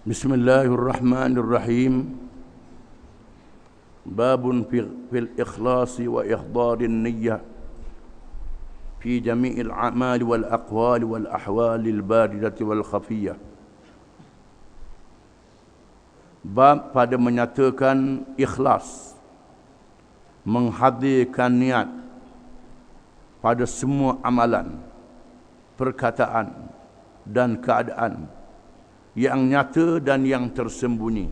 Bismillahirrahmanirrahim. Babun fil ikhlasi wa ihdarin niyyah fi jami'il a'mali wal aqwali wal ahwalil baridati wal khafiyah. Bab pada menyatakan ikhlas, menghadirkan niat pada semua amalan, perkataan dan keadaan yang nyata dan yang tersembunyi,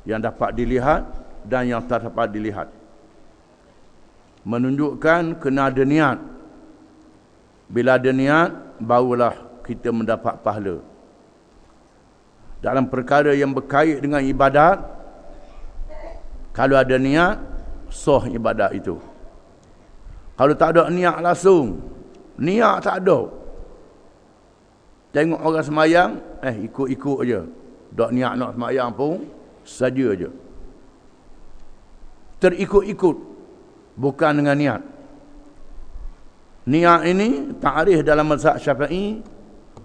yang dapat dilihat dan yang tak dapat dilihat. Menunjukkan kena ada niat. Bila ada niat, barulah kita mendapat pahala. Dalam perkara yang berkait dengan ibadat, kalau ada niat, sah ibadat itu. Kalau tak ada niat langsung, niat tak ada, tengok orang semayang, ikut-ikut je. Tak niat nak semayang pun, saja je. Terikut-ikut, bukan dengan niat. Niat ini, ta'rif dalam mazhab Syafi'i,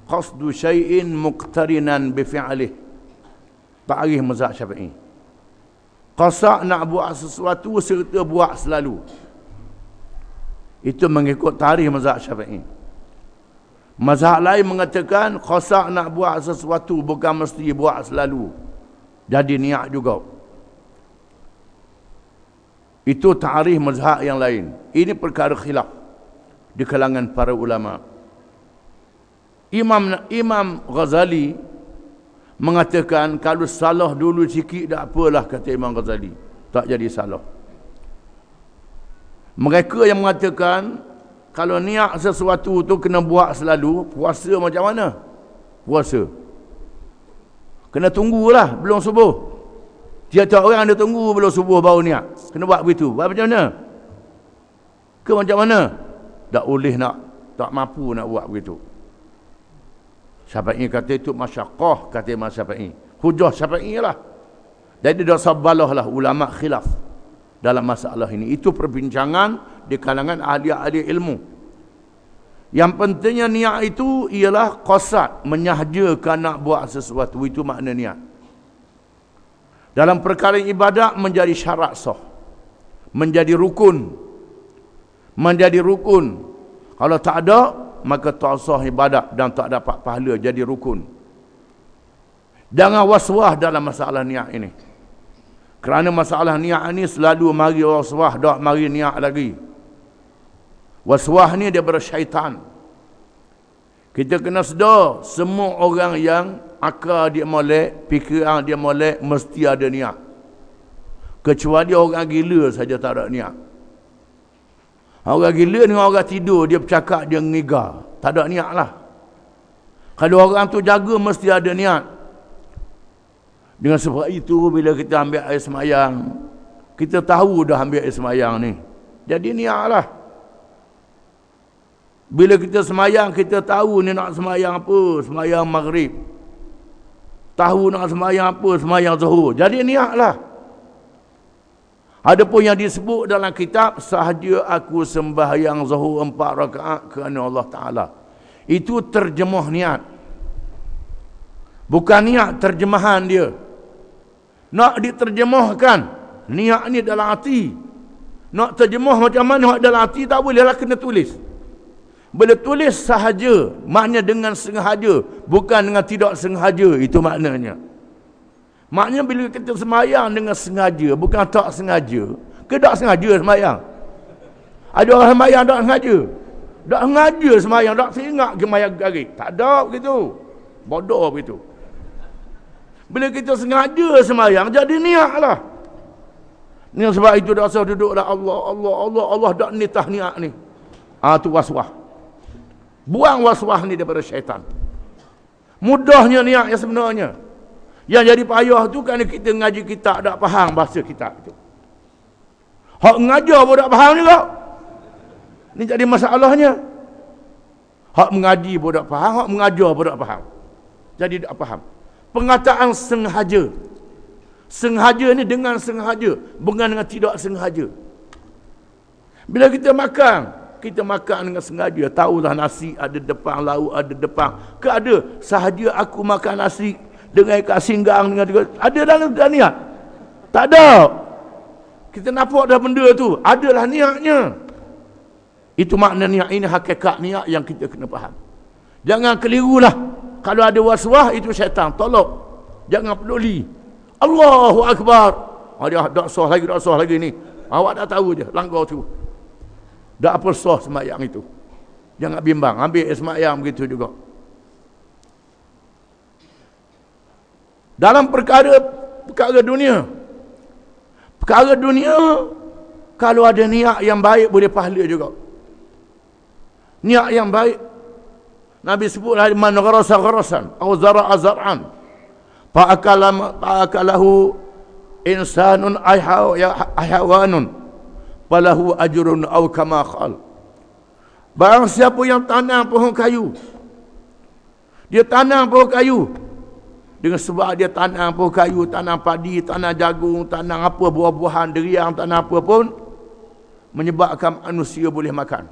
qasdu syai'in muqtarinan bifi'alih. Ta'rif mazhab Syafi'i. Qasad nak buat sesuatu serta buat selalu. Itu mengikut ta'rif mazhab Syafi'i. Mazhab lain mengatakan qasad nak buat sesuatu bukan mesti buat selalu, jadi niat juga. Itu ta'rif mazhab yang lain. Ini perkara khilaf di kalangan para ulama. Imam Ghazali mengatakan kalau salah dulu sikit tak apalah, kata Imam Ghazali, tak jadi salah. Mereka yang mengatakan kalau niat sesuatu tu kena buat selalu, puasa macam mana? Puasa kena tunggulah belum subuh. Tiap-tiap orang dia tunggu belum subuh baru niat. Kena buat begitu. Buat macam mana? Ke macam mana? Tak boleh nak, tak mampu nak buat begitu. Syafi'i kata itu masyaqqah, kata Imam Syafi'i. Hujah Syafi'i lah. Jadi dah sabalah lah ulama khilaf dalam masalah ini. Itu perbincangan di kalangan ahli-ahli ilmu. Yang pentingnya niat itu ialah qasad, menyahajakan nak buat sesuatu, itu makna niat. Dalam perkara ibadat menjadi syarat sah, menjadi rukun. Menjadi rukun. Kalau tak ada, maka tak sah ibadat dan tak dapat pahala, jadi rukun. Jangan waswah dalam masalah niat ini. Kerana masalah niat ni selalu mari waswah, tak mari niat lagi. Waswah ni daripada syaitan. Kita kena sedar, semua orang yang akal dia molek, fikiran dia molek, mesti ada niat. Kecuali orang gila saja tak ada niat. Orang gila dengan orang tidur, dia bercakap, dia ngigar, tak ada niat lah. Kalau orang tu jaga, mesti ada niat. Dengan sebab itu, bila kita ambil air semayang, kita tahu dah ambil air semayang ni, jadi niat lah. Bila kita semayang, kita tahu ni nak semayang apa, semayang maghrib. Tahu nak semayang apa, semayang zuhur. Jadi niat lah. Adapun yang disebut dalam kitab, sahaja aku sembahyang zuhur 4 rakaat kerana Allah Ta'ala, itu terjemah niat. Bukan niat terjemahan dia. Nak diterjemahkan, niat ni dalam hati. Nak terjemah macam mana dalam hati, tak boleh lah, kena tulis. Bila tulis sahaja, maknanya dengan sengaja, bukan dengan tidak sengaja, itu maknanya. Maknanya bila kita semayang dengan sengaja, bukan tak sengaja. Ke tak sengaja semayang? Ada orang semayang tak sengaja? Tak sengaja semayang, tak seringat ke semayang garik. Tak ada begitu. Bodoh begitu. Bila kita sengaja semayang, jadi niat lah. Ni sebab itu dah asal duduklah Allah, Allah, Allah, Allah, tak nitah niat ni. Tu waswah. Buang waswah ni daripada syaitan. Mudahnya niat yang sebenarnya. Yang jadi payah tu kerana kita ngaji kitab tak faham bahasa kitab itu. Hak mengajar pun tak faham juga. Ni jadi masalahnya. Hak mengaji pun tak faham, hak mengajar pun tak faham. Jadi tak faham. Pengataan sengaja. Sengaja ni dengan sengaja, bukan dengan tidak sengaja. Bila kita makan, kita makan dengan sengaja. Tahulah nasi ada depan, lauk ada depan. Ke ada sahaja aku makan nasi dengan ikat singgang dengan ada dalam niat? Tak ada. Kita nampak dah benda tu, adalah niatnya. Itu makna niat ini, hakikat niat yang kita kena faham. Jangan kelirulah. Kalau ada waswah itu syaitan, tolak. Jangan peduli. Allahu Akbar. Dia tak sah lagi ni. Awak dah tahu je langgar tu. Tak apa sah sembahyang itu. Jangan bimbang, ambil sembahyang begitu juga. Dalam perkara dunia. Perkara dunia, kalau ada niat yang baik boleh pahala juga. Niat yang baik, Nabi sebutlah, man gharasa gharasan aw zara'a zar'an fa akalahu insanun ayhawanun falahu ajrun aw kama qal. Barang siapa yang tanam pohon kayu, dia tanam pohon kayu dengan sebab dia tanam pohon kayu, tanam padi, tanam jagung, tanam apa, buah-buahan, deriang, tanam apa pun, menyebabkan manusia boleh makan,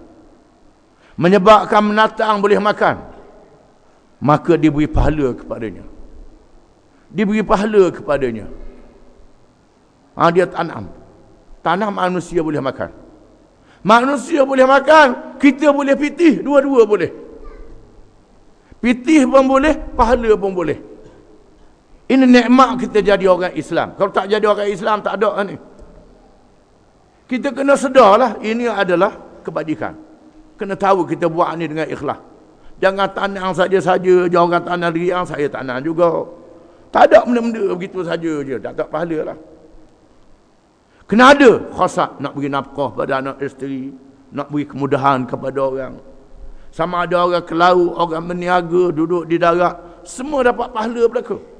menyebabkan binatang boleh makan, maka diberi pahala kepadanya. Diberi pahala kepadanya. Dia tanam manusia boleh makan. Manusia boleh makan, kita boleh pitih, dua-dua boleh. Pitih pun boleh, pahala pun boleh. Ini nikmat kita jadi orang Islam. Kalau tak jadi orang Islam, tak ada ni. Kita kena sedarlah, ini adalah kebajikan. Kena tahu kita buat ni dengan ikhlas. Jangan tanam saja-saja, jangan tanam riang, saya tanam juga. Tak ada benda-benda begitu saja je, tak pahala lah. Kena ada khasat, nak beri nafkah pada anak isteri, nak beri kemudahan kepada orang. Sama ada orang ke laut, orang berniaga, duduk di darat, semua dapat pahala belaka.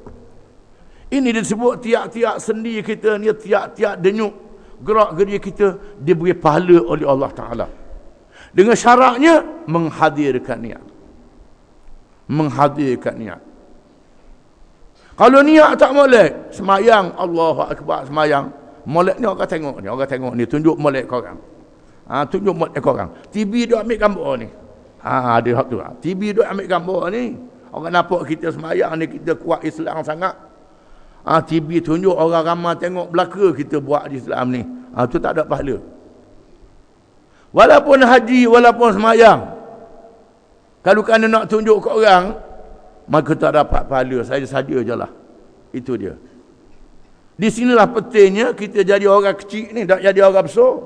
Ini disebut tiap-tiap sendi kita ni, tiap-tiap denyuk gerak gerik kita diberi pahala oleh Allah Ta'ala. Dengan syaratnya menghadirkan niat. Menghadirkan niat. Kalau niat tak molek, semayang, Allahu Akbar, semayang. Molek ni orang tengok ni, tunjuk molek kau orang. Tunjuk molek kau orang. TV dia ambil gambar ni. Ada hak tu. TV dia ambil gambar ni. Orang nampak kita semayang ni, kita kuat Islam sangat. TV tunjuk orang ramai tengok belaka kita buat di Islam ni. Tu tak ada pahala. Walaupun haji, walaupun semayang, kalau kena nak tunjuk ke orang, maka tak dapat pahala. Saja-saja je lah. Itu dia. Di sinilah pentingnya kita jadi orang kecil ni, tak jadi orang besar.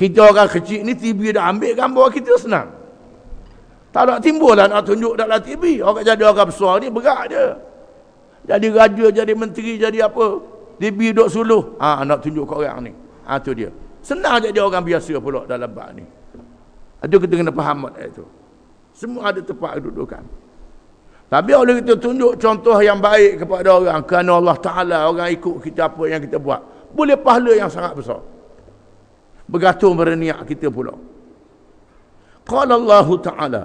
Kita orang kecil ni, TV dah ambil gambar kita senang. Tak nak timbul lah nak tunjuk dalam TV. Orang jadi orang besar ni berat je. Jadi raja, jadi menteri, jadi apa, TV duduk suluh, nak tunjuk ke orang ni. Tu dia. Senang jadi orang biasa pula dalam bab ni. Itu kita kena faham itu. Semua ada tempat kedudukan. Tapi kalau kita tunjuk contoh yang baik kepada orang, kerana Allah Ta'ala, orang ikut kita apa yang kita buat, boleh pahala yang sangat besar. Bergantung pada niat kita pula. Qala Allah Ta'ala,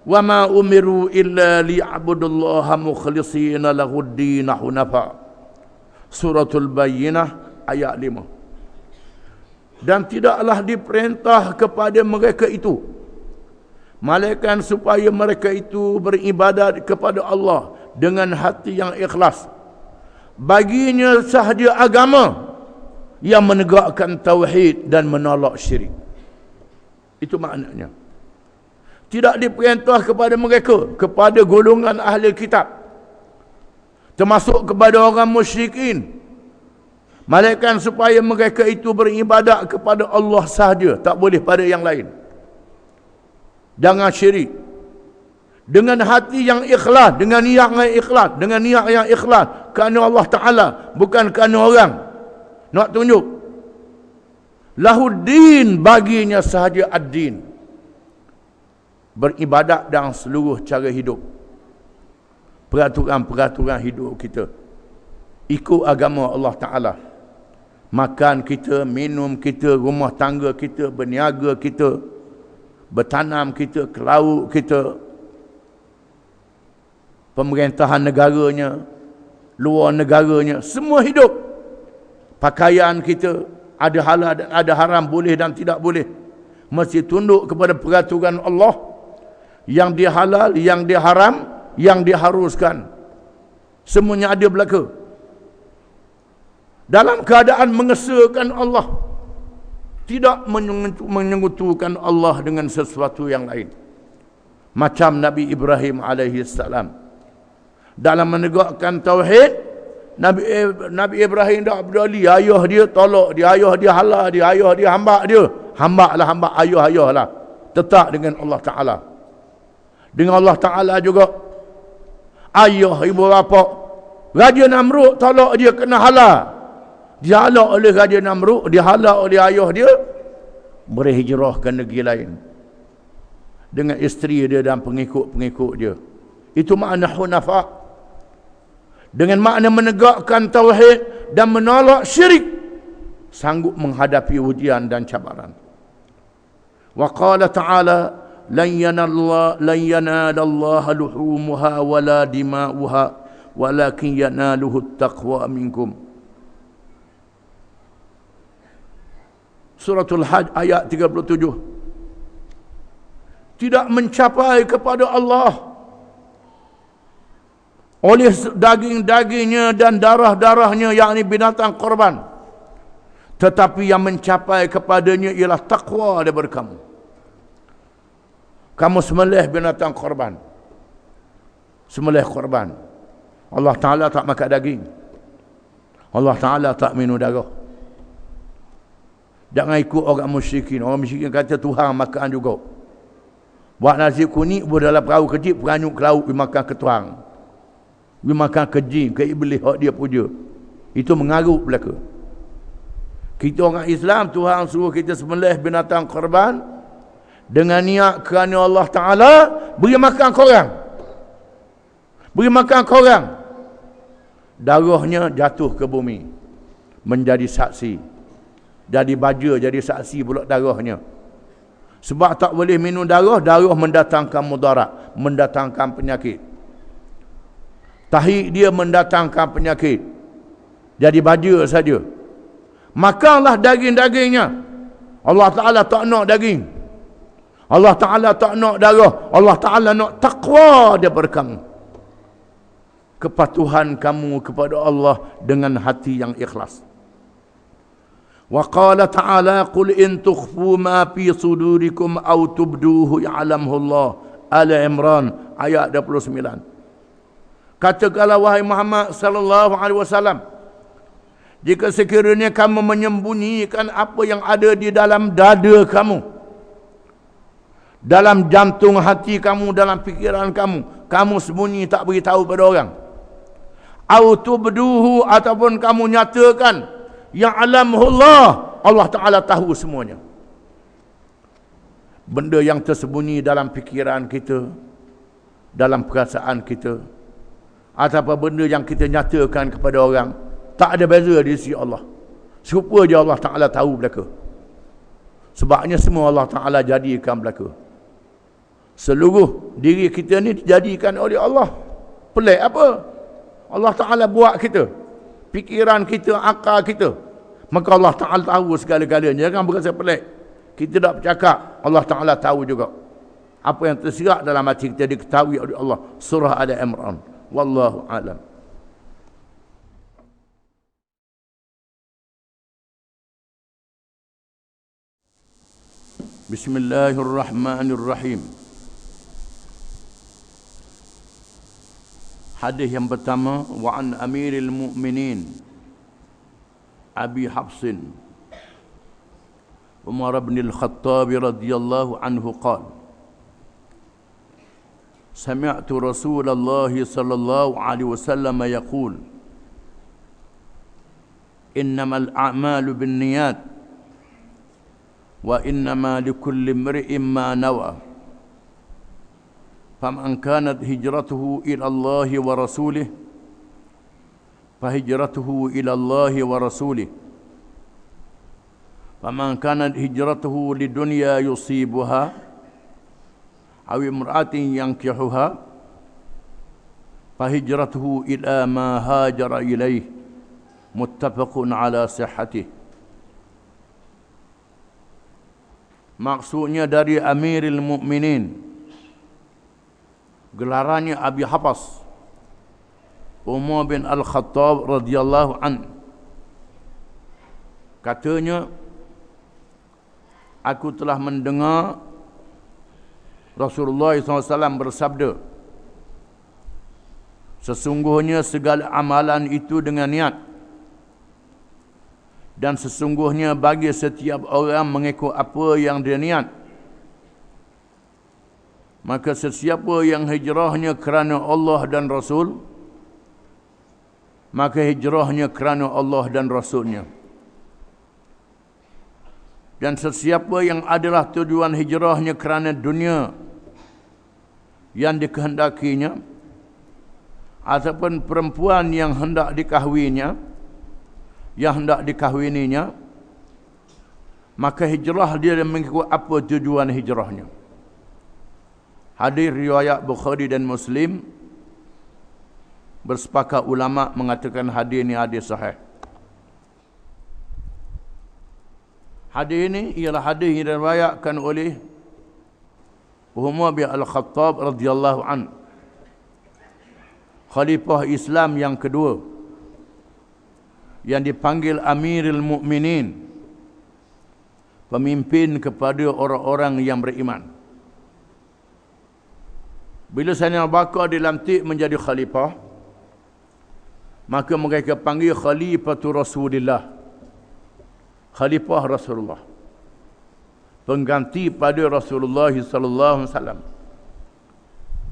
wa ma umiru illa liya'budullaha mukhlishina lahud-din hunafa. Suratul Bayyinah ayat 5. Dan tidaklah diperintah kepada mereka itu, malaikat, supaya mereka itu beribadat kepada Allah dengan hati yang ikhlas. Baginya sahaja agama yang menegakkan tauhid dan menolak syirik. Itu maknanya. Tidak diperintah kepada mereka, kepada golongan ahli kitab, termasuk kepada orang musyrikin, malaikat, supaya mereka itu beribadat kepada Allah sahaja, tak boleh pada yang lain. Jangan syirik. Dengan hati yang ikhlas, dengan niat yang ikhlas, dengan niat yang ikhlas kerana Allah Ta'ala, bukan kerana orang nak tunjuk. Lahuddin, baginya sahaja ad-din, beribadat dalam seluruh cara hidup, peraturan-peraturan hidup kita, ikut agama Allah Ta'ala. Makan kita, minum kita, rumah tangga kita, berniaga kita, bertanam kita, ke laut kita, pemerintahan negaranya, luar negaranya, semua hidup. Pakaian kita, ada halal dan ada haram, boleh dan tidak boleh. mesti tunduk kepada peraturan Allah yang dihalal, yang diharam, yang diharuskan. Semuanya ada berlaku. Dalam keadaan mengesahkan Allah, tidak menyekutukan Allah dengan sesuatu yang lain. Macam Nabi Ibrahim alaihi salam. Dalam menegakkan tauhid, Nabi Ibrahim tak peduli ayah dia tolak dia, ayah dia halal dia, ayah dia hamba dia. Hamba lah, hamba ayah lah. Tetap dengan Allah Ta'ala. Dengan Allah Ta'ala juga. Ayah, ibu bapa. Raja Namrud tolak dia kena halal. Dia halak oleh Raja Namrud, dia halak oleh ayah dia. Berhijrah ke negeri lain. Dengan isteri dia dan pengikut-pengikut dia. Itu makna hunafa. Dengan makna menegakkan tauhid dan menolak syirik, sanggup menghadapi ujian dan cabaran. Wa qala ta'ala lan yanalallaha luhumuha wala dima'uha walakin yanaluhu taqwa minkum. Suratul Hajj ayat 37. Tidak mencapai kepada Allah oleh daging-dagingnya dan darah-darahnya, yakni binatang korban, tetapi yang mencapai kepadanya ialah takwa daripada kamu. Kamu sembelih binatang korban, sembelih korban, Allah Ta'ala tak makan daging, Allah Ta'ala tak minum darah. Jangan ikut orang musyrikin. Orang musyrikin kata Tuhan makan juga. Buat nasi kuning buat dalam perahu kecil, peranyuk ke laut, dia makan ke Tuhan, dia makan ke jin, ke iblis hak dia puja. Itu mengarut belaka. Kita orang Islam, Tuhan suruh kita sembelih binatang korban dengan niat kerana Allah Ta'ala beri makan korang, beri makan korang. Darahnya jatuh ke bumi menjadi saksi, jadi baja, jadi saksi pula darahnya. Sebab tak boleh minum darah, darah mendatangkan mudarat, mendatangkan penyakit. Tahi dia mendatangkan penyakit, jadi baja saja. Makanlah daging-dagingnya. Allah Ta'ala tak nak daging, Allah Ta'ala tak nak darah, Allah Ta'ala nak taqwa daripada kamu, kepatuhan kamu kepada Allah dengan hati yang ikhlas. Wa qala ta'ala qul in tukhfu ma fi sudurikum aw tubduhu ya'lamhu Allah. Ali Imran ayat 29. Katakanlah wahai Muhammad sallallahu alaihi wasallam, jika sekiranya kamu menyembunyikan apa yang ada di dalam dada kamu, dalam jantung hati kamu, dalam fikiran kamu, kamu sembunyi tak beritahu pada orang, au tubduhu, ataupun kamu nyatakan, ya'lamullah, Allah Ta'ala tahu semuanya. Benda yang tersembunyi dalam fikiran kita, dalam perasaan kita, ataupun benda yang kita nyatakan kepada orang, tak ada beza di sisi Allah. Serupa je Allah Ta'ala tahu belaka. Sebabnya semua Allah Ta'ala jadikan belaka. Seluruh diri kita ni dijadikan oleh Allah. Pelik apa? Allah Ta'ala buat kita, fikiran kita, akal kita. Maka Allah Ta'ala tahu segala-galanya. Jangan berasa pelik. Kita tak bercakap, Allah Ta'ala tahu juga. Apa yang tersirat dalam hati kita diketahui oleh Allah. Surah Ali Imran. Wallahu a'lam. Bismillahirrahmanirrahim. Hadis yang pertama, wa an Amiril Mu'minin Abi Hafsin Umar bin Al-Khattab radhiyallahu anhu qala sami'tu Rasulullah sallallahu alaihi wasallam yaqul innamal a'malu binniyat wa innama likulli imri'in ma nawa faman kanat hijratuhu ila Allah wa rasulih fahijratuhu ila Allah wa rasulih faman kanat hijratuhu lidunya yusibuha aw imra'atin yankihuha fahijratuhu ila ma hajara ilaih muttafaqun ala sihhatih. maksudnya dari Amirul Mukminin. Gelarannya Abi Hafs Umar bin Al-Khattab radhiyallahu an. Katanya, aku telah mendengar Rasulullah SAW bersabda, sesungguhnya segala amalan itu dengan niat, dan sesungguhnya bagi setiap orang mengikut apa yang dia niat. Maka sesiapa yang hijrahnya kerana Allah dan Rasul, maka hijrahnya kerana Allah dan Rasulnya. Dan sesiapa yang adalah tujuan hijrahnya kerana dunia yang dikehendakinya, ataupun perempuan yang hendak dikahwininya, maka hijrah dia mengikut apa tujuan hijrahnya. Hadis riwayat Bukhari dan Muslim. Bersepakat ulama mengatakan hadis ini hadis sahih. Hadis ini ialah hadis yang diriwayatkan oleh Umar bin Al-Khattab radhiyallahu an, khalifah Islam yang kedua, yang dipanggil Amirul Mukminin, pemimpin kepada orang-orang yang beriman. Bila Sayyidina Abu Bakar dilantik menjadi khalifah, maka mereka panggil Khalifatul Rasulillah, khalifah Rasulullah, pengganti pada Rasulullah sallallahu alaihi wasallam.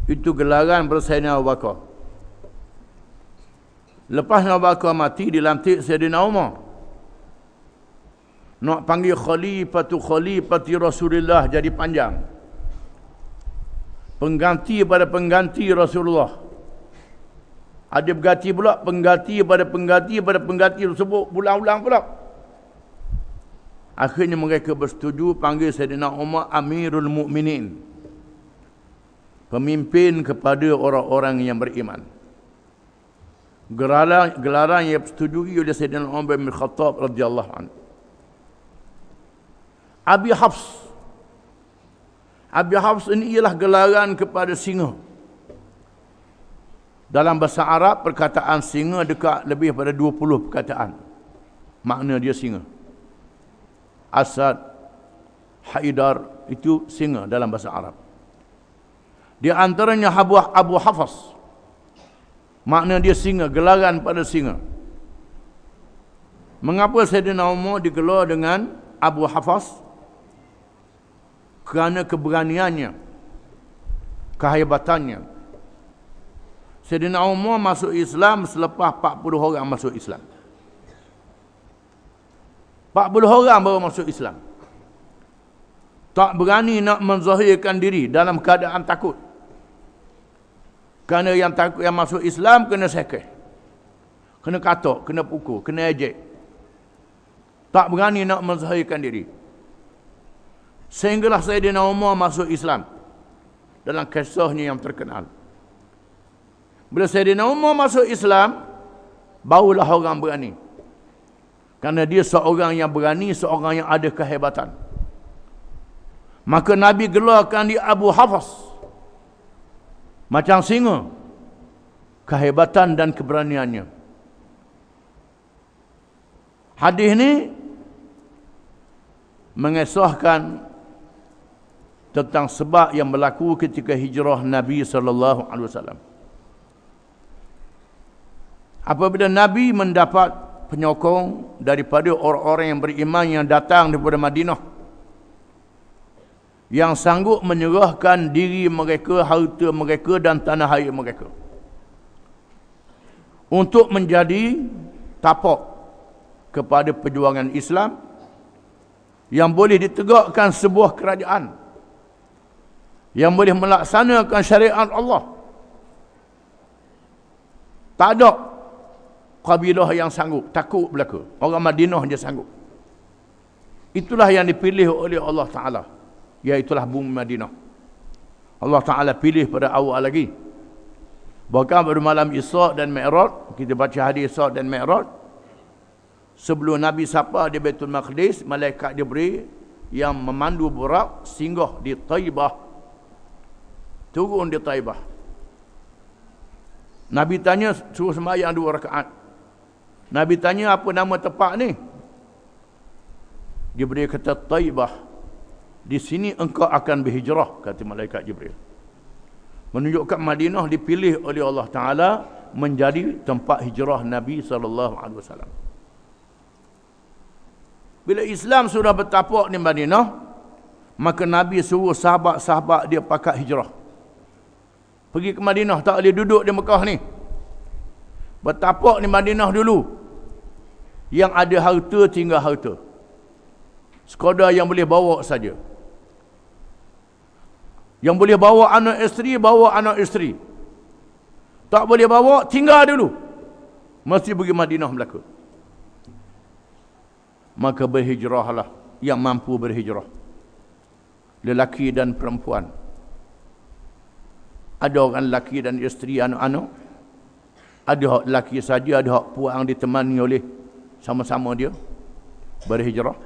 Itu gelaran Sayyidina Abu Bakar. Lepas Abu Bakar mati, dilantik Sayyidina Umar. Nak panggil Khalifati Rasulullah jadi panjang. Pengganti pada pengganti Rasulullah. Ada berganti pula pengganti pada pengganti tersebut ulang-ulang pula. Akhirnya mereka bersetuju panggil Sayyidina Umar Amirul Mukminin, pemimpin kepada orang-orang yang beriman. Gelaran yang disetujui oleh Sayyidina Umar bin Khattab radhiyallahu anhu. Abi Hafs ini ialah gelaran kepada singa. Dalam bahasa Arab, perkataan singa dekat lebih pada 20 perkataan. Makna dia singa. Asad, Haidar, itu singa dalam bahasa Arab. Di antaranya Abu Hafs. Makna dia singa, gelaran pada singa. Mengapa Sayyidina Umar digelar dengan Abu Hafs? Kerana keberaniannya, kehebatannya. Sayyidina Umar masuk Islam selepas 40 orang masuk Islam. 40 orang baru masuk Islam. Tak berani nak menzahirkan diri dalam keadaan takut. Kerana yang takut yang masuk Islam kena sekeh, kena katok, kena pukul, kena ejek. Tak berani nak menzahirkan diri. Sehinggalah Sayyidina Umar masuk Islam dalam kisahnya yang terkenal. Bila Sayyidina Umar masuk Islam, barulah orang berani. Kerana dia seorang yang berani, seorang yang ada kehebatan. Maka Nabi gelarkan dia Abu Hafs, macam singa, kehebatan dan keberaniannya. Hadis ini mengesahkan tentang sebab yang berlaku ketika hijrah Nabi SAW. Apabila Nabi mendapat penyokong daripada orang-orang yang beriman yang datang daripada Madinah, yang sanggup menyerahkan diri mereka, harta mereka dan tanah air mereka untuk menjadi tapak kepada perjuangan Islam, yang boleh ditegakkan sebuah kerajaan, yang boleh melaksanakan syariat Allah. Tak ada kabilah yang sanggup, takut belaka. Orang Madinah dia sanggup. Itulah yang dipilih oleh Allah Ta'ala, iaitulah bumi Madinah. Allah Ta'ala pilih pada awal lagi. Bahkan pada malam Isra' dan Mi'raj, kita baca hadis Isra' dan Mi'raj, sebelum Nabi sapa di Baitul Maqdis, malaikat Jibril yang memandu Burak singgah di Taibah. Turun di Taibah. Nabi tanya, suruh sembahyang 2 rakaat. Nabi tanya, apa nama tempat ni? Jibril kata, Taibah. Di sini engkau akan berhijrah, kata malaikat Jibril. Menunjukkan Madinah dipilih oleh Allah Ta'ala menjadi tempat hijrah Nabi SAW. Bila Islam sudah bertapak di Madinah, maka Nabi suruh sahabat-sahabat dia pakat hijrah. Pergi ke Madinah, tak boleh duduk di Mekah ni. Bertapak di Madinah dulu. Yang ada harta tinggal harta. Sekadar yang boleh bawa saja. Yang boleh bawa anak isteri. Tak boleh bawa, tinggal dulu. Mesti pergi Madinah Melaka. Maka berhijrahlah yang mampu berhijrah. Lelaki dan perempuan. Ada orang lelaki dan isteri anak-anak. Ada hak lelaki saja, ada hak puang ditemani oleh sama-sama dia. Berhijrah.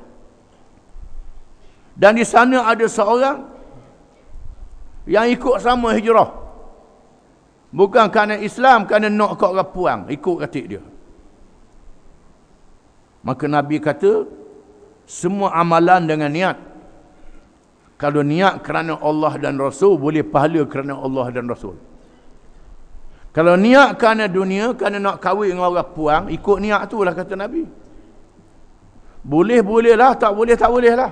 Dan di sana ada seorang yang ikut sama hijrah. Bukan kerana Islam, kerana nak kat orang puang, ikut katik dia. Maka Nabi kata, semua amalan dengan niat. Kalau niat kerana Allah dan Rasul, boleh pahala kerana Allah dan Rasul. Kalau niat kerana dunia, kerana nak kahwin dengan orang puang, ikut niat tu lah, kata Nabi. Boleh lah, tak boleh lah.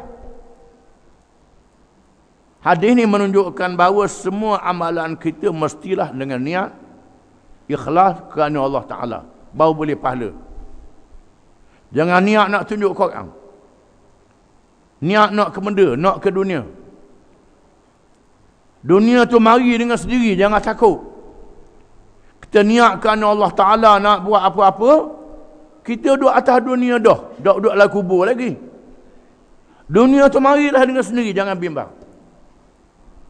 Hadis ni menunjukkan bahawa semua amalan kita mestilah dengan niat ikhlas kerana Allah Ta'ala. Baru boleh pahala. Jangan niat nak tunjuk korang. Niat nak ke benda, nak ke dunia. Dunia tu mari dengan sendiri, jangan takut. Kita niat kerana Allah Ta'ala nak buat apa-apa, kita duduk atas dunia dah. Tak duduk dalam kubur lagi. Dunia tu marilah dengan sendiri, jangan bimbang.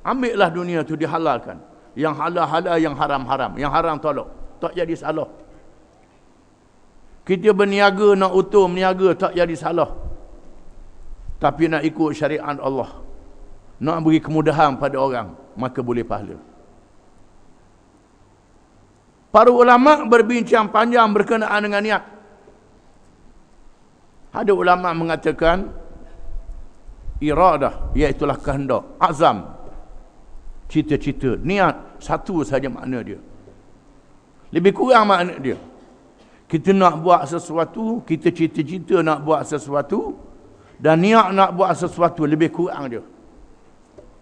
Ambillah dunia tu dihalalkan. Yang halal-halal, yang haram-haram. Yang haram tolak. Tak jadi salah. Kita berniaga nak utuh meniaga, tak jadi salah. Tapi nak ikut syariat Allah. Nak beri kemudahan pada orang, maka boleh pahala. Para ulama berbincang panjang berkenaan dengan niat. Ada ulama mengatakan iradah, iaitulah kehendak, azam, cita-cita, niat, satu saja makna dia. Lebih kurang makna dia. Kita nak buat sesuatu, kita cita-cita nak buat sesuatu, dan niat nak buat sesuatu, lebih kurang dia.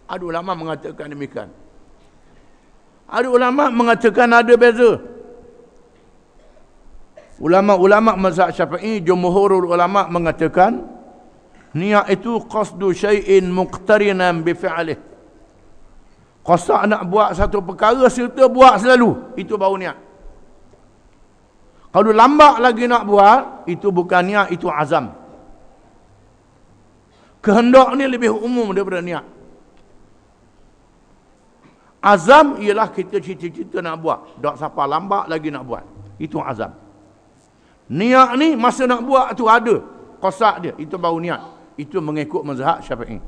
Ada ulama mengatakan demikian. Ada ulama mengatakan ada beza. Ulama-ulama mazhab Syafi'i, jumhurul ulama mengatakan niat itu qasdu syai'in muqtarinan bi fi'lih. Qasad nak buat satu perkara serta buat selalu, itu baru niat. Kalau lambat lagi nak buat, itu bukan niat, itu azam. Kehendak ni lebih umum daripada niat. Azam ialah kita cita-cita nak buat, tak siapa lambat lagi nak buat, itu azam. Niat ni masa nak buat tu ada qasad dia, itu baru niat. Itu mengikut mazhab Syafi'i.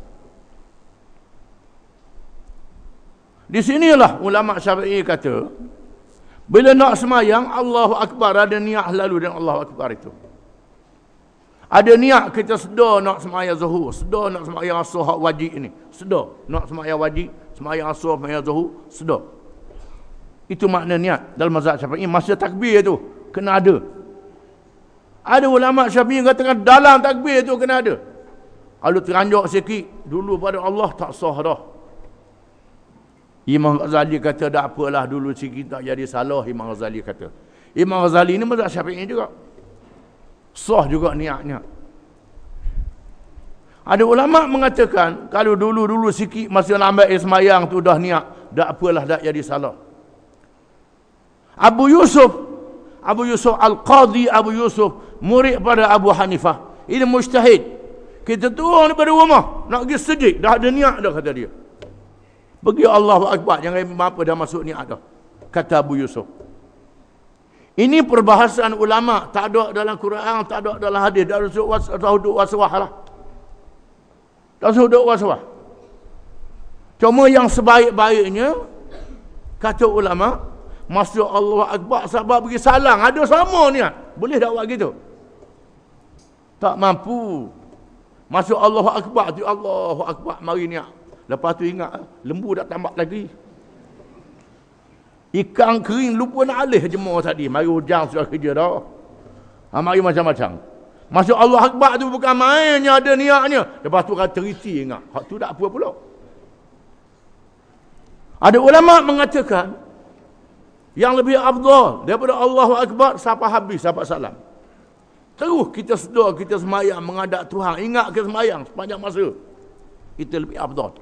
Di sinilah ulama Syafi'i kata, bila nak semayang, Allahu Akbar, ada niat lalu dan Allahu Akbar itu. Ada niat kita sedar nak semayang zuhur, sedar nak semayang asar hak wajib ni, sedar nak semayang wajib, semayang asar, semayang zuhur, sedar. Itu makna niat dalam mazhab Syafi'i. Masa takbir itu kena ada. Ada ulama Syafi'i katakan dalam takbir itu kena ada. Kalau teranjak sikit dulu pada Allah, tak sah dah. Imam Ghazali kata, tak apalah dulu sikit tak jadi salah. Imam Ghazali kata. Imam Ghazali ni mazhab Syafi'i juga. Sah juga niatnya. Ada ulama mengatakan, kalau dulu-dulu sikit masa lambat semayang tu dah niat, tak apalah tak jadi salah. Abu Yusuf Al-Qadhi Abu Yusuf, murid pada Abu Hanifah. Ini mujtahid. Kita turun daripada rumah, nak pergi sejid, dah ada niat dah, kata dia. Pergi Allahu Akbar, jangan apa dah masuk niat dah, kata Abu Yusuf. Ini perbahasan ulama, tak ada dalam Quran, tak ada dalam hadis, tak ada waswah lah. Tak suruh duk was-was. Cuma yang sebaik-baiknya, kata ulama, masuk Allah Akbar sahabat bagi salam, ada sama niat. Boleh dakwah gitu? Tak mampu. Masuk Allahu Akbar tu, Allahu Akbar, mari niat. Lepas tu ingat, lembu dah tambah lagi. Ikan kering lupa nak alih jemur tadi. Mari hujan sudah kerja dah. Mari macam-macam. Masuk Allah Akbar tu bukan mainnya, ada niatnya. Lepas tu kata teriti ingat. Hak tu tak apa pula. Ada ulama mengatakan yang lebih afdal daripada Allahu Akbar siapa habis, siapa salam. Terus kita sedar, kita semayang menghadap Tuhan, ingat kita semayang sepanjang masa. Itu lebih afdal.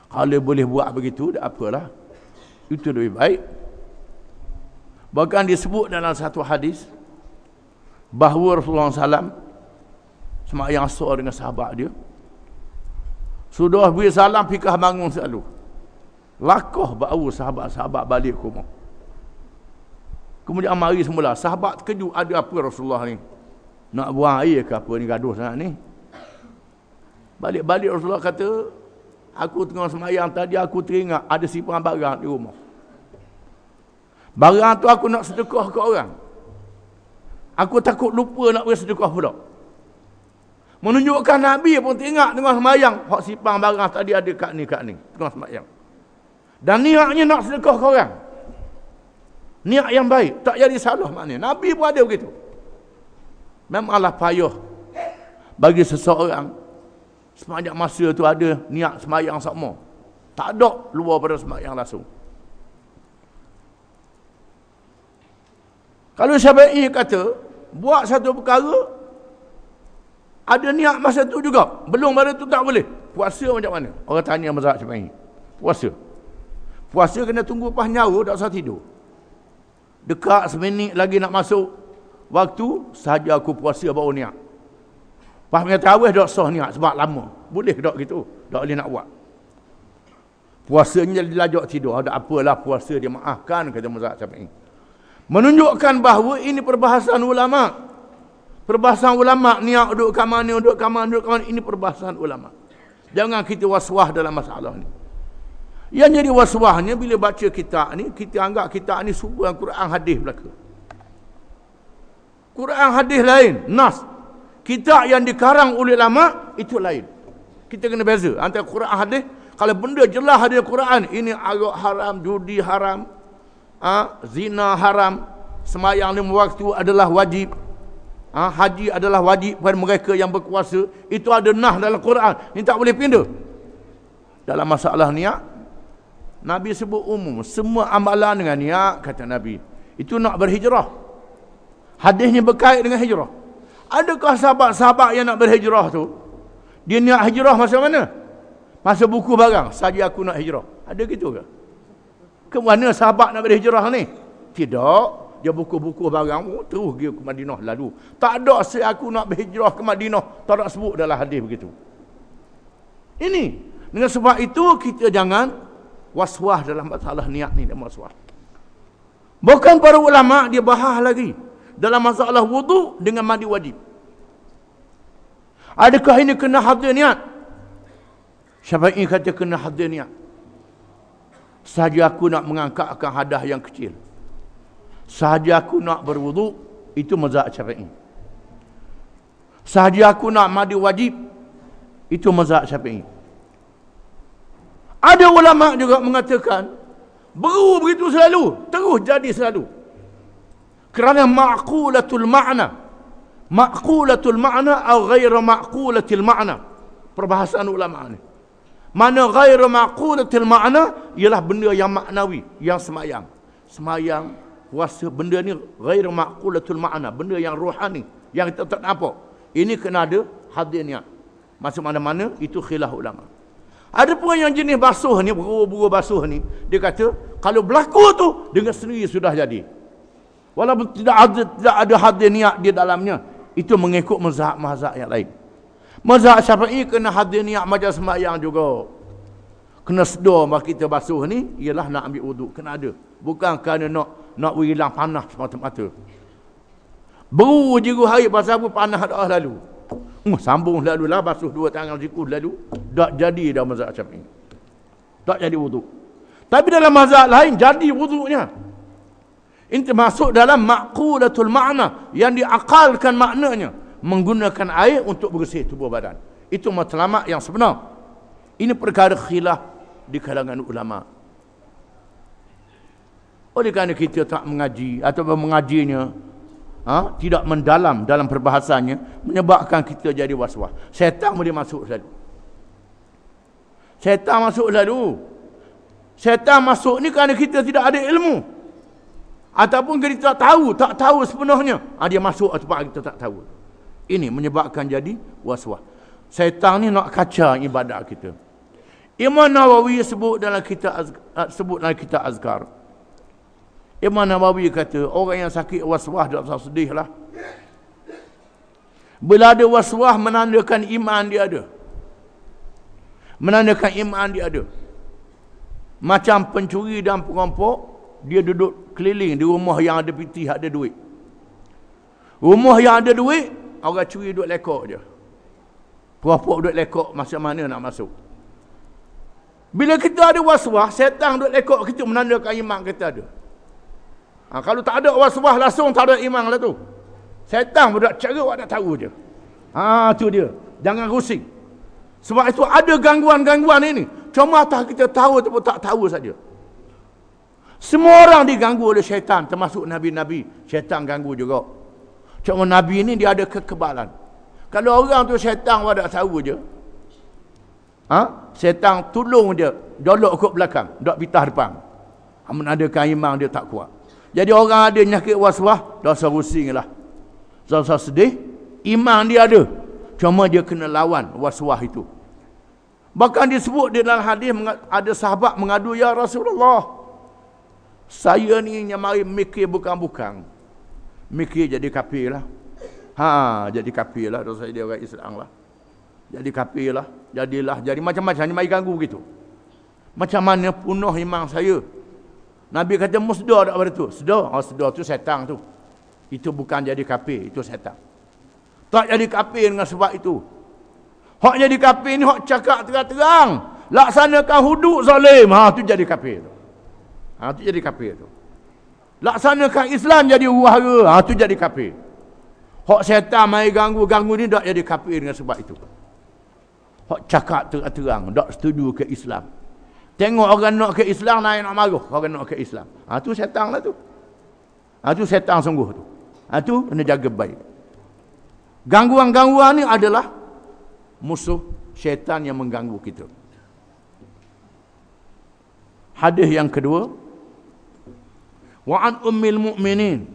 Kalau boleh buat begitu, tak apalah. Itu lebih baik. Bahkan disebut dalam satu hadis bahawa Rasulullah SAW semayang asar dengan sahabat dia. Sudah beri salam, fikah bangun selalu. Lakoh baru sahabat-sahabat balik ke rumah. Kemudian mari semula. Sahabat terkejut, ada apa Rasulullah ni? Nak buang air ke apa ni, gaduh sangat ni? Balik-balik Rasulullah kata, aku tengah semayang tadi, aku teringat ada simpan barang di rumah. Barang tu aku nak sedekah ke orang. Aku takut lupa nak beri sedekah pula. Menunjukkan Nabi pun teringat tengah semayang, hak simpan barang tadi ada kat ni, tengah semayang. Dan niatnya nak sedekah ke orang. Niat yang baik, tak jadi salah maknanya. Nabi pun ada begitu. Memanglah payah bagi seseorang sepanjang masa tu ada niat semayang sama. Tak ada luar pada semayang langsung. Kalau Syafi'i kata buat satu perkara ada niat masa tu juga, belum pada tu tak boleh. Puasa macam mana? Orang tanya mazhab Syafi'i. Puasa kena tunggu pas nyawa, tak usah tidur. Dekat seminit lagi nak masuk waktu, sahaja aku puasa baru niat. Pas punya tarawih tak sah niat sebab lama. Boleh tak gitu? Tak boleh nak buat. Puasanya dilajak tidur. Ada apalah puasa dia maafkan, kata mazhab Syafi'i. Menunjukkan bahawa ini perbahasan ulama. Perbahasan ulama, niat duduk kat mana, ini perbahasan ulama. Jangan kita was-was dalam masalah ni. Yang jadi was-wasnya bila baca kitab ni, kita anggap kitab ni sumber Quran hadis belaka. Quran hadis lain, nas. Kitab yang dikarang oleh ulama itu lain. Kita kena beza antara Quran hadis. Kalau benda jelas ada Quran, ini arak haram, judi haram, zina haram, semayang 5 waktu adalah wajib, haji adalah wajib kepada mereka yang berkuasa. Itu ada nah dalam Quran. Ini tak boleh pindah. Dalam masalah niat, Nabi sebut umum, semua amalan dengan niat, kata Nabi. Itu nak berhijrah. Hadisnya berkait dengan hijrah. Adakah sahabat-sahabat yang nak berhijrah tu, dia niat hijrah masa mana? Masa buku barang, saja aku nak hijrah. Ada gitu ke? Ke mana sahabat nak berhijrah ni? Tidak. Dia buku-buku barang, terus dia ke Madinah lalu. Tak ada aku nak berhijrah ke Madinah, tak ada sebut dalam hadis begitu. Ini. Dengan sebab itu, kita jangan was-was dalam masalah niat ni, dan was-was. Bukan para ulama dia bahas lagi dalam masalah wudu dengan mandi wajib. Adakah ini kena hadir niat? Syafi'i kata kena hadir niat. Sahaja aku nak mengangkatkan hadas yang kecil, sahaja aku nak berwudu, itu mazhab Syafi'i. Sahaja aku nak mandi wajib, itu mazhab Syafi'i. Ada ulama juga mengatakan baru begitu selalu, terus jadi selalu. Kerana ma'qulatul ma'na atau ghaira ma'qulatil ma'na. Perbahasan ulama ni. Mana ghaira ma'qulatil ma'na ialah benda yang maknawi, yang semayang, puasa, benda ni ghaira ma'qulatul ma'na, benda yang rohani, yang kita tak nampak. Ini kena ada hadir niat. Masuk mana-mana itu khilaf ulama. Ada pun yang jenis basuh ni, buru-buru basuh ni, dia kata kalau berlaku tu dengan sendiri sudah jadi. Walaupun tidak ada hadir niat di dalamnya, itu mengikut mazhab-mazhab yang lain. Mazhab Syafi'i kena hadir niat macam sembahyang juga. Kena sedar bahawa kita basuh ni ialah nak ambil wuduk, kena ada. Bukan kerana nak hilang panas semata-mata. Beru je hari pasal apa panas dah lalu. Sambung lalu lah, basuh dua tangan siku lalu. Tak jadi dah mazhab Syafi'i. Tak jadi wuduk. Tapi dalam mazhab lain jadi wuduknya. Ini masuk dalam ma'qulatul ma'na, yang diakalkan maknanya, menggunakan air untuk bersih tubuh badan. Itu matlamat yang sebenar. Ini perkara khilaf di kalangan ulama. Oleh kerana kita tak mengaji atau mengajinya tidak mendalam dalam perbahasannya, menyebabkan kita jadi was-was. Syaitan boleh masuk selalu. Syaitan masuk selalu. Syaitan masuk ni kerana kita tidak ada ilmu. Ataupun kita tak tahu sepenuhnya. Dia masuk tempat kita tak tahu. Ini menyebabkan jadi was-was. Syaitan ni nak kacau ibadat kita. Imam Nawawi sebut dalam kitab Azkar. Imam Nawawi kata, orang yang sakit was-was tak usah sedih lah. Bila ada was-was, menandakan iman dia ada. Menandakan iman dia ada. Macam pencuri dan perampok, dia duduk keliling di rumah yang ada piti, ada duit. Rumah yang ada duit, orang curi duduk lekok je. Perampok duduk lekok, macam mana nak masuk. Bila kita ada was-was, syaitan duduk lekok kita, menandakan iman kita ada. Kalau tak ada was-was, langsung tak ada iman lah tu. Syaitan pun tak cara, awak tak tahu je. Tu dia. Jangan rusing. Sebab itu ada gangguan-gangguan ini. Cuma atas kita tahu ataupun tak tahu saja. Semua orang diganggu oleh syaitan, termasuk Nabi-Nabi. Syaitan ganggu juga. Cuma Nabi ini dia ada kekebalan. Kalau orang tu syaitan awak tak tahu je. Syaitan tolong dia, jolok kot belakang, tak pitah depan. Menandakan iman dia tak kuat. Jadi orang ada nyakit was-was, dah usah rusing lah. Tak usah sedih. Iman dia ada. Cuma dia kena lawan was-was itu. Bahkan disebut di dalam hadis, ada sahabat mengadu, ya Rasulullah, saya ni yang mari mikir bukan-bukan. Mikir jadi kafir lah. Jadi kafir lah. Dosa dia orang Islam lah. Jadi kafir lah. Jadi macam-macam. Ni mari ganggu gitu. Macam mana punuh iman saya. Nabi kata, musdah tak pada tu? Sedar. Sedar tu syaitan tu. Itu bukan jadi kafir, itu syaitan. Tak jadi kafir dengan sebab itu. Hak jadi kafir ni, hak cakap terang-terang, laksanakan hudud zalim, tu jadi kafir tu. Tu jadi kafir tu. Laksanakan Islam jadi huru-hara, tu jadi kafir. Hak syaitan mai ganggu ni, tak jadi kafir dengan sebab itu. Hak cakap terang-terang, tak setuju ke Islam. Tengok orang nak ke Islam, naik nak marah orang nak ke Islam. Tu syaitan lah tu. Tu syaitan sungguh tu. Tu kena jaga baik. Gangguan-gangguan ni adalah musuh syaitan yang mengganggu kita. Hadis yang kedua, wa an ummil mu'minin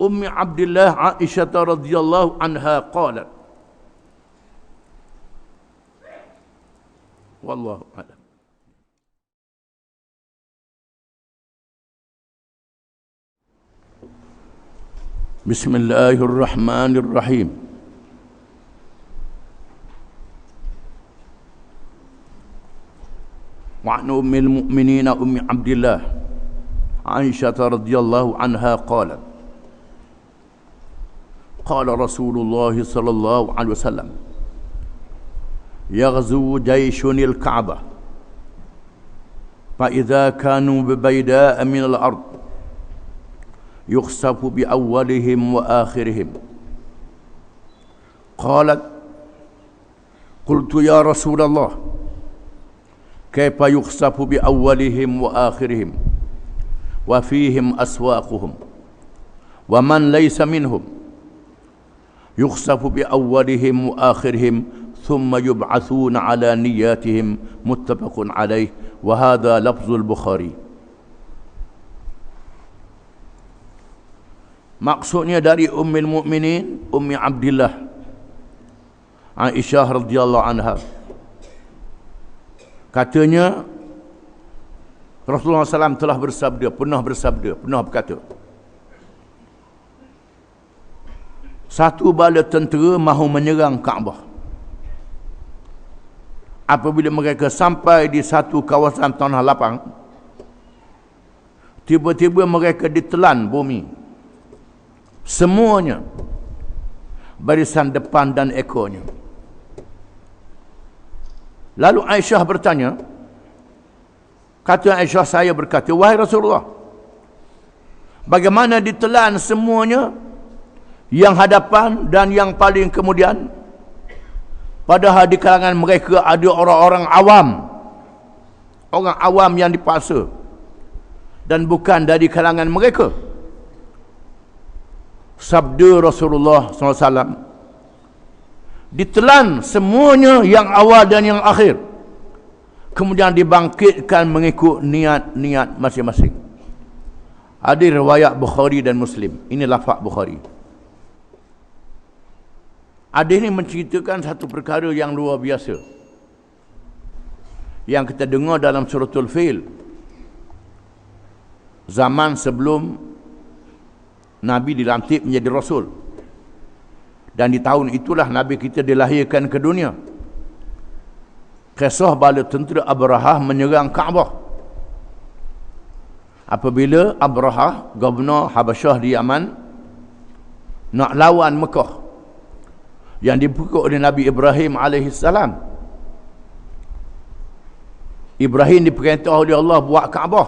Ummi Abdillah Aisyah radhiyallahu anha qalat, wallahu a'lam. Bismillahirrahmanirrahim. Wa an ummil mu'minin Ummi Abdillah Aisyah radhiyallahu anha qalat, qala Rasulullah sallallahu alaihi wasallam, يغزو جيش الكعبة فإذا كانوا ببيداء من الأرض يخسف بأولهم وآخرهم. قالت قلت يا رسول الله كيف يخسف بأولهم وآخرهم وفيهم أسواقهم ومن ليس منهم؟ يخسف بأولهم وآخرهم ثم يبعثون على نياتهم. متفق عليه وهذا لفظ البخاري. Maksudnya dari Ummul Mukminin Ummi Abdillah Aisyah radhiyallahu anha, katanya Rasulullah SAW telah bersabda, pernah berkata, satu bala tentera mahu menyerang Kaabah. Apabila mereka sampai di satu kawasan tanah lapang, tiba-tiba mereka ditelan bumi. Semuanya. barisan depan dan ekornya. Lalu Aisyah bertanya, kata Aisyah, saya berkata, wahai Rasulullah, bagaimana ditelan semuanya, yang hadapan dan yang paling kemudian, padahal di kalangan mereka ada orang-orang awam, orang awam yang dipaksa, dan bukan dari kalangan mereka. Sabda Rasulullah SAW, ditelan semuanya yang awal dan yang akhir, kemudian dibangkitkan mengikut niat-niat masing-masing. Ada riwayat Bukhari dan Muslim. Ini lafaz Bukhari. Hadis ini menceritakan satu perkara yang luar biasa yang kita dengar dalam suratul Fil, zaman sebelum Nabi dilantik menjadi Rasul. Dan di tahun itulah Nabi kita dilahirkan ke dunia. Kisah bala tentera Abrahah menyerang Kaabah. Apabila Abrahah, Gubernur Habasyah di Yaman, nak lawan Mekah yang dipukul oleh Nabi Ibrahim AS. Ibrahim diperintah oleh Allah buat Kaabah.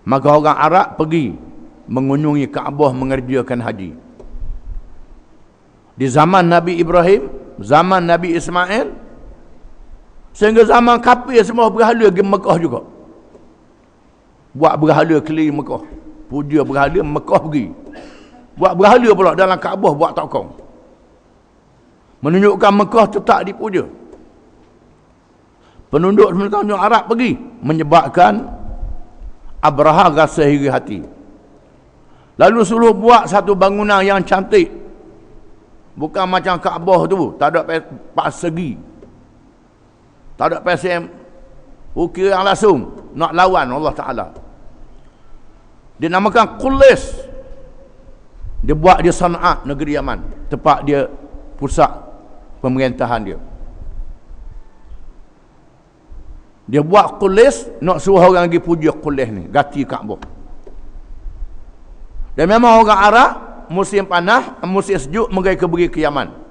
Maka orang Arab pergi mengunjungi Kaabah mengerjakan haji. Di zaman Nabi Ibrahim, zaman Nabi Ismail, sehingga zaman kafir semua berhala pergi Mekah juga. Buat berhala keliling Mekah. Puja berhala, Mekah pergi. Buat berhala pula dalam Kaabah, buat tokong. Menunjukkan Mekah tetap dipuja. Penduduk Arab pergi, menyebabkan Abrahah rasa iri hati. Lalu suruh buat satu bangunan yang cantik. Bukan macam Kaabah tu, tak ada persegi. Tak ada pasal ukir yang langsung nak lawan Allah Ta'ala. Dia namakan Qulis. Dia buat di Sana'a, negeri Yaman, tempat dia pusat pemerintahan dia. Dia buat Qulis, nak suruh orang pergi puja Qulis ni, ganti Kaabah. Dan memang orang Arab musim panas, musim sejuk mereka pergi ke Yaman.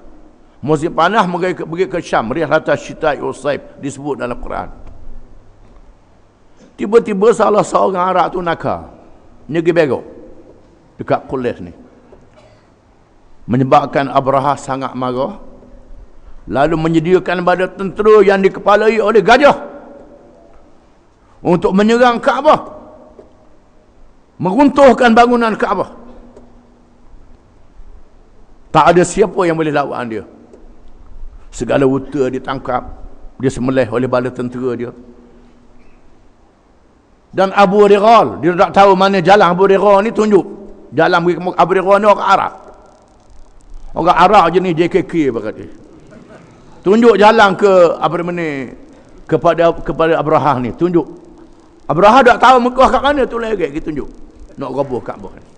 Musim panas mereka pergi ke Syam. Rihlata Syita'i Usaib disebut dalam Quran. Tiba-tiba salah seorang Arab tu nakal, nyegi berok dekat Qulis ni, menyebabkan Abrahah sangat marah. Lalu menyediakan badan tentera yang dikepalai oleh gajah untuk menyerang Kaabah, meruntuhkan bangunan Kaabah. Tak ada siapa yang boleh lawan dia. Segala unta ditangkap, dia sembelih oleh bala tentera dia. Dan Abu Riral, dia tak tahu mana jalan. Abu Riral ni tunjuk jalan. Abu Riral ni orang Arab. Orang Arab jenis JKK berkata. Tunjuk jalan ke apa ni, kepada Abrahah ni, tunjuk. Abrahah tak tahu Mekah kat mana, tu lagi kita tunjuk. Nak roboh Kaabah ni.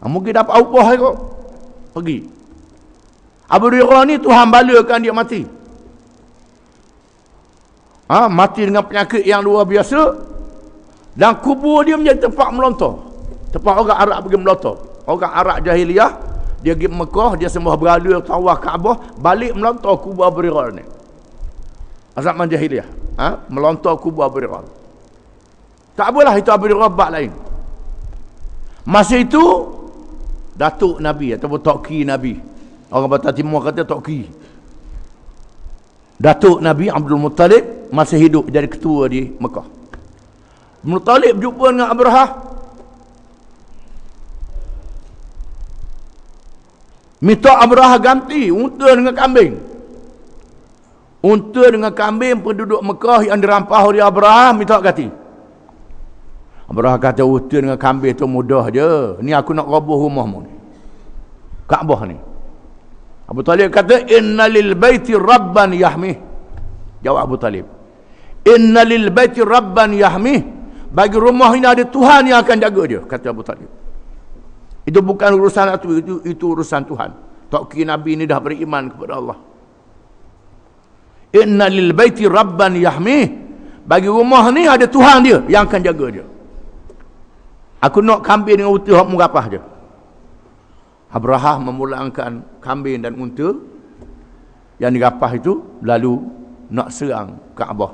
Mungkin dapat upah kot. Pergi. Abu Riral ni Tuhan balakan dia mati. Mati dengan penyakit yang luar biasa. Dan kubur dia menjadi tempat melontar. Tempat orang Arab pergi melontar. Orang Arab jahiliyah, dia pergi Mekah, dia sembah berhala, tawaf Kaabah, balik melontar kubur Abu Riral ni. Zaman jahiliyah, melontar kubur Abu Riral. Tak apalah, itu Abu Riral bab lain. Masa itu datuk Nabi ataupun Toki Nabi, orang Batak Timur kata Toki, datuk Nabi Abdul Muttalib masih hidup jadi ketua di Mekah. Muttalib jumpa dengan Abrahah, minta Abrahah ganti unta dengan kambing. Unta dengan kambing penduduk Mekah yang dirampah oleh Abrahah minta ganti. Abrahah kata, unta dengan kambing tu mudah je. Ni aku nak roboh rumahmu ni, Kaabah ni. Abu Talib kata, inna lil baiti rabban yahmih. Jawab Abu Talib, inna lil baiti rabban yahmih. Bagi rumah ini ada Tuhan yang akan jaga dia, kata Abu Talib. Itu bukan urusan aku, itu urusan Tuhan. Toki Nabi ini dah beriman kepada Allah. Inna lil baiti rabban yahmih. Bagi rumah ni ada Tuhan dia yang akan jaga dia. Aku nak kambing dengan unta hak murapah je. Abrahah memulangkan kambing dan unta yang dirapah itu, lalu nak serang Kaabah.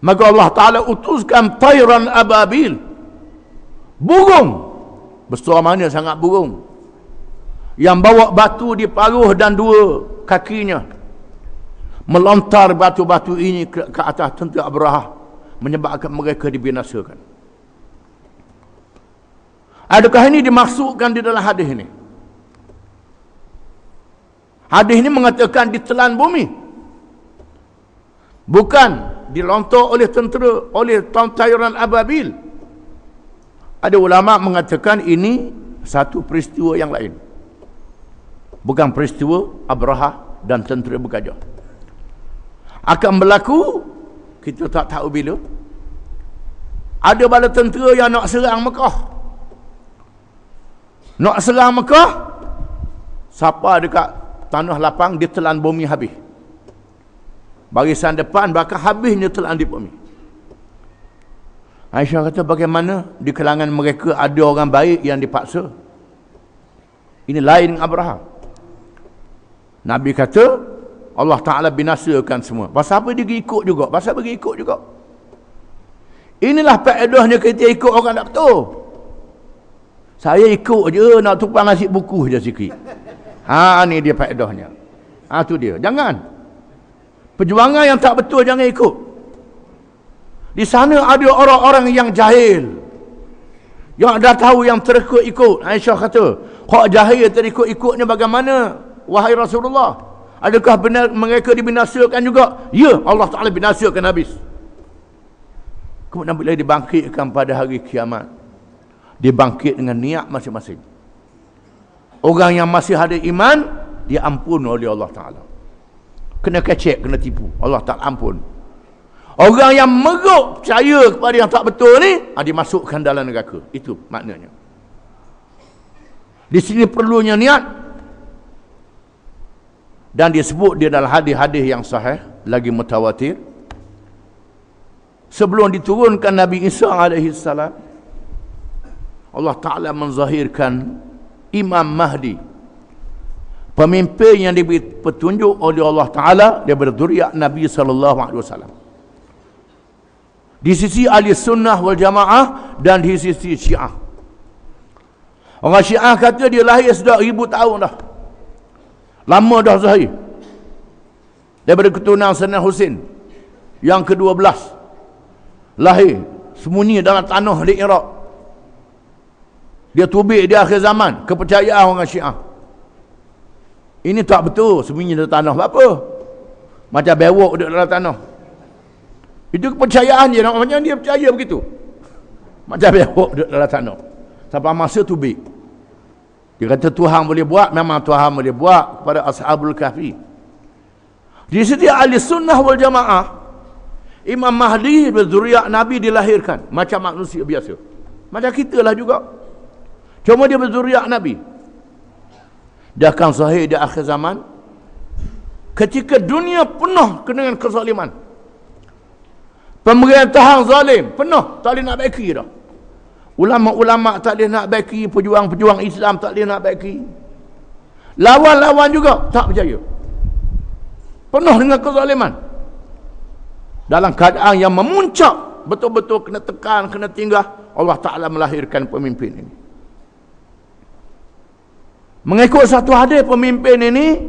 Maka Allah Ta'ala utuskan tayran ababil, burung besar mana sangat burung, yang bawa batu di paruh dan dua kakinya, melontar batu-batu ini ke atas tentera Abrahah, menyebabkan mereka dibinasakan. Adakah ini dimaksudkan di dalam hadis ini? Hadis ini mengatakan ditelan bumi, bukan dilontar oleh tentera, oleh tayran ababil. Ada ulama mengatakan ini satu peristiwa yang lain, bukan peristiwa Abrahah dan tentera bergajah. Akan berlaku, kita tak tahu bila. Ada bala tentera yang nak serang Mekah. Nak serang Mekah, siapa dekat tanah lapang, dia telan bumi habis. Barisan depan bakal habisnya telan di bumi. Aisyah kata, bagaimana di kalangan mereka ada orang baik yang dipaksa? Ini lain dengan Abraham. Nabi kata Allah Ta'ala binasakan semua. Pasal apa dia ikut juga? Pasal pergi ikut juga. Inilah faedahnya kita ikut orang tak betul. Saya ikut je, nak tumpang nasi buku je sikit. Ni dia faedahnya. Tu dia. Jangan. Perjuangan yang tak betul jangan ikut. Di sana ada orang-orang yang jahil, yang dah tahu yang terikut ikut. Aisyah kata, kok jahil terikut-ikutnya bagaimana, wahai Rasulullah? Adakah benar mereka dibinasakan juga? Ya, Allah Ta'ala binasakan habis. Kemudian bila dibangkitkan pada hari kiamat, dibangkit dengan niat masing-masing. Orang yang masih ada iman, dia ampun oleh Allah Ta'ala. Kena kecek, kena tipu, Allah Ta'ala ampun. Orang yang meruk percaya kepada yang tak betul ni, dimasukkan dalam neraka. Itu maknanya. Di sini perlunya niat. Dan disebut dia dalam hadis-hadis yang sahih, lagi mutawatir. Sebelum diturunkan Nabi Isa AS, Allah Ta'ala menzahirkan Imam Mahdi, pemimpin yang diberi petunjuk oleh Allah Ta'ala daripada zuriat Nabi SAW. Di sisi ahli sunnah wal jamaah dan di sisi syiah. Orang syiah kata dia lahir sudah 1000 tahun dah. Lama dah zahir. Daripada keturunan Sayyidina Husin yang ke-12. Lahir sembunyi dalam tanah di Iraq. Dia tubik di akhir zaman. Kepercayaan orang syiah. Ini tak betul, sembunyi dalam tanah. Apa? Macam bewok duduk dalam tanah. Itu kepercayaan dia. Macam dia percaya begitu. Macam bewok duduk dalam tanah. Sampai masa tubik. Dia kata Tuhan boleh buat. Memang Tuhan boleh buat kepada Ashabul Kahfi. Di setiap ahli sunnah wal jamaah, Imam Mahdi berzuriat Nabi dilahirkan macam manusia biasa. Macam kita lah juga. Cuma dia berzuriat Nabi. Dia akan zahir di akhir zaman, ketika dunia penuh dengan kezaliman. Pemerintahan zalim penuh, tak boleh nak baiki dah. Ulama-ulama tak boleh nak baiki, pejuang-pejuang Islam tak boleh nak baiki. Lawan-lawan juga tak percaya. Penuh dengan kezaliman. Dalam keadaan yang memuncak, betul-betul kena tekan, kena tinggah, Allah Ta'ala melahirkan pemimpin ini. Mengikut satu hadis, pemimpin ini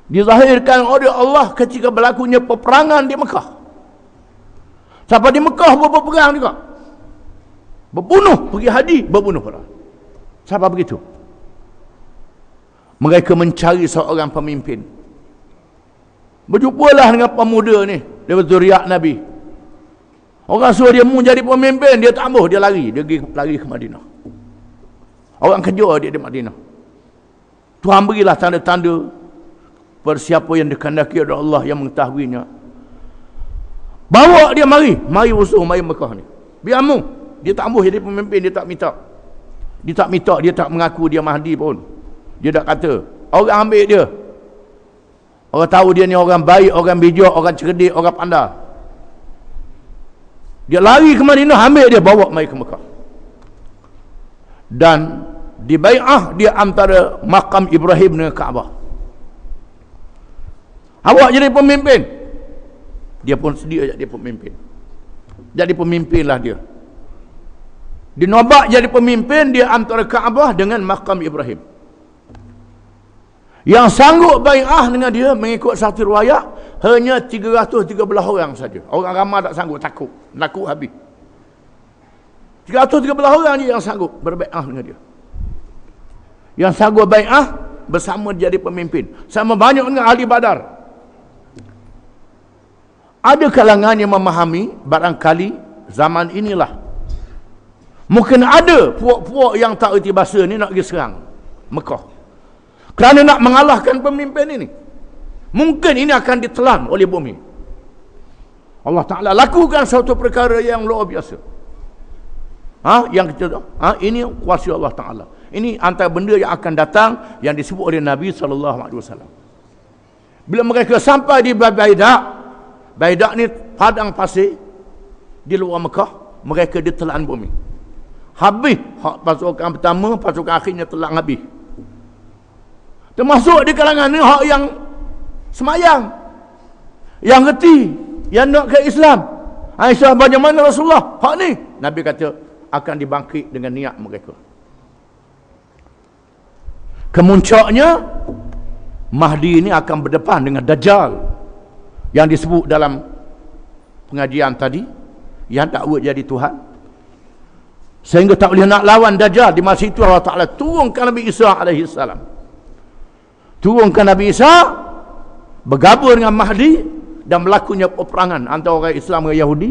dizahirkan oleh Allah ketika berlakunya peperangan di Mekah. Sampai di Mekah berperang juga. Berbunuh, pergi haji, berbunuh pula. Sampai begitu. Mereka mencari seorang pemimpin. Berjumpalah dengan pemuda ni, dia zuriat Nabi. Orang suruh dia menjadi pemimpin, dia tak mahu, dia lari, dia lari ke Madinah. Orang kejar dia di Madinah. Tuhan berilah tanda-tanda persiapa yang dikehendaki oleh Allah yang mengetahuinya. Bawa dia mari usul, mari Mekah ni. Biar mu, dia tak mahu jadi pemimpin, dia tak minta. Dia tak mengaku dia Mahdi pun. Dia tak kata, orang ambil dia. Orang tahu dia ni orang baik, orang bijak, orang cerdik, orang pandai. Dia lari ke Madinah, ambil dia, bawa mai ke Mekah. Dan Dibai'ah dia antara makam Ibrahim dengan Kaabah. Awak jadi pemimpin. Dia pun sedia jadi pemimpin. Jadi pemimpinlah dia. Dinobak jadi pemimpin dia antara Kaabah dengan makam Ibrahim. Yang sanggup bai'ah dengan dia mengikut satu riwayat hanya 313 orang saja. Orang ramai tak sanggup, takut habis. 313 orang je yang sanggup berbai'ah dengan dia. Yang sanggup bai'ah bersama jadi pemimpin. Sama banyak dengan ahli Badar. Ada kalangan yang memahami barangkali zaman inilah mungkin ada puak-puak yang tak erti bahasa ni nak pergi serang Mekah. Kerana nak mengalahkan pemimpin ini. Mungkin ini akan ditelan oleh bumi. Allah Ta'ala lakukan suatu perkara yang luar biasa. Yang kita ini kuasa Allah Ta'ala. Ini antara benda yang akan datang yang disebut oleh Nabi SAW. Bila mereka sampai di Baidak ni padang pasir di luar Mekah, mereka ditelan bumi. Habis pasukan pertama, pasukan akhirnya telan habis. Termasuk di kalangan ni hak yang semayang, yang reti, yang nak ke Islam. Aisyah, bagaimana Rasulullah? Hak ni Nabi kata akan dibangkit dengan niat mereka. Kemuncaknya Mahdi ini akan berdepan dengan Dajjal yang disebut dalam pengajian tadi, yang tak buat jadi Tuhan, sehingga tak boleh nak lawan Dajjal. Di masa itu Allah Ta'ala turunkan Nabi Isa AS. Turunkan Nabi Isa bergabung dengan Mahdi dan berlakunya peperangan antara orang Islam dengan Yahudi.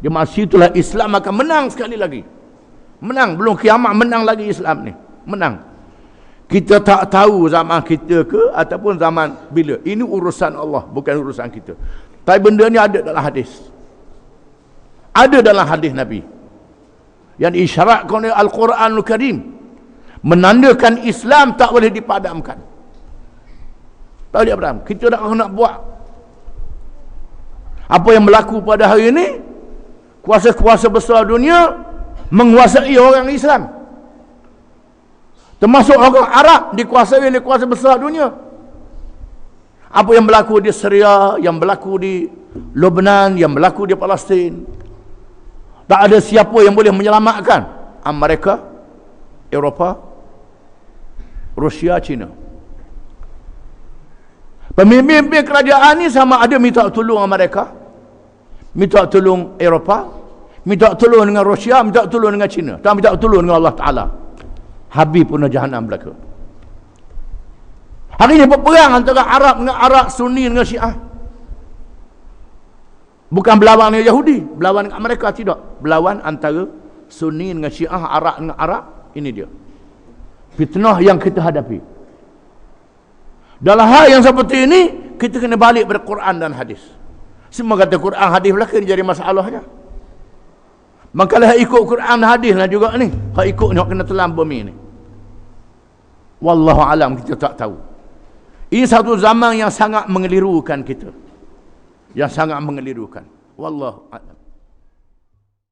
Di masa itulah Islam akan menang sekali lagi. Menang, belum kiamat menang lagi Islam ni. Menang. Kita tak tahu zaman kita ke ataupun zaman bila. Ini urusan Allah, bukan urusan kita. Tapi benda ni ada dalam hadis. Ada dalam hadis Nabi. Yang diisyaratkan oleh Al-Quranul Karim. Menandakan Islam tak boleh dipadamkan. Tak boleh dipadamkan. Kita nak buat. Apa yang berlaku pada hari ini, kuasa-kuasa besar dunia menguasai orang Islam. Termasuk orang Arab dikuasai oleh kuasa besar dunia. Apa yang berlaku di Syria, yang berlaku di Lebanon, yang berlaku di Palestin, tak ada siapa yang boleh menyelamatkan. Amerika, Eropah, Rusia, China. Pemimpin kerajaan ni sama ada minta tolong Amerika, minta tolong Eropah, minta tolong dengan Rusia, minta tolong dengan China, tak minta tolong dengan Allah Ta'ala. Habis pun jahanam belaka. Hari ini berperang antara Arab dengan Arab, Sunni dengan Syiah. Bukan berlawan dengan Yahudi, berlawan dengan Amerika, tidak. Berlawan antara Sunni dengan Syiah, Arab dengan Arab. Ini dia fitnah yang kita hadapi. Dalam hal yang seperti ini, kita kena balik pada Quran dan hadis. Semua kata Quran hadis belaka jadi masalahnya. Makalah ikut Quran dan hadis lah juga ni. Hak ikut ni hak kena telan bumi ni. Wallahu alam, kita tak tahu. Ini satu zaman yang sangat mengelirukan kita. Yang sangat mengelirukan. Wallahu a'lam.